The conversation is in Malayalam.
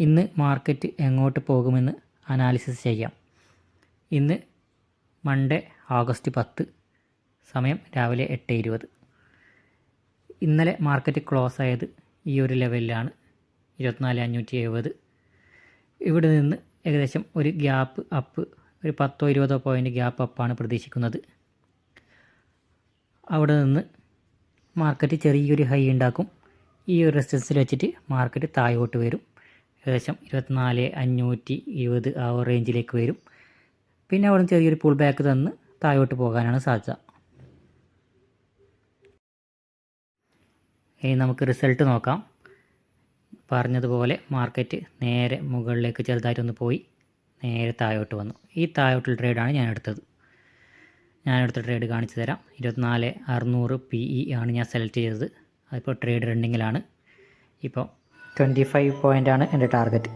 ഇന്ന് മാർക്കറ്റ് എങ്ങോട്ട് പോകുമെന്ന് അനാലിസിസ് ചെയ്യാം. ഇന്ന് മൺഡേ ഓഗസ്റ്റ് 10, സമയം രാവിലെ 8:20. ഇന്നലെ മാർക്കറ്റ് ക്ലോസ് ആയത് ഈ ഒരു ലെവലിലാണ്, 24,570. ഇവിടെ നിന്ന് ഏകദേശം ഒരു ഗ്യാപ്പ് അപ്പ്, ഒരു 10-20 പോയിൻ്റ് ഗ്യാപ്പ് അപ്പാണ് പ്രതീക്ഷിക്കുന്നത്. അവിടെ നിന്ന് മാർക്കറ്റ് ചെറിയൊരു ഹൈ ഉണ്ടാക്കും. ഈ ഒരു റെസിസ്റ്റൻസിൽ വെച്ചിട്ട് മാർക്കറ്റ് താഴോട്ട് വരും. ഏകദേശം 24,520 ആ റേഞ്ചിലേക്ക് വരും. പിന്നെ അവിടെ ചെറിയൊരു പുൾ ബാക്ക് തന്ന് താഴോട്ട് പോകാനാണ് സാധ്യത. ഇനി നമുക്ക് റിസൾട്ട് നോക്കാം. പറഞ്ഞതുപോലെ മാർക്കറ്റ് നേരെ മുകളിലേക്ക് ചെറുതായിട്ടൊന്ന് പോയി നേരെ താഴോട്ട് വന്നു. ഈ താഴോട്ടുള്ള ട്രേഡാണ് ഞാനെടുത്ത ട്രേഡ് കാണിച്ചു തരാം. 24,600 PE ആണ് ഞാൻ സെലക്ട് ചെയ്തത്. അതിപ്പോൾ ട്രേഡ് റണ്ണിങ്ങിലാണ്. ഇപ്പോൾ 25 പോയിൻ്റാണ് എൻ്റെ ടാർഗറ്റ്.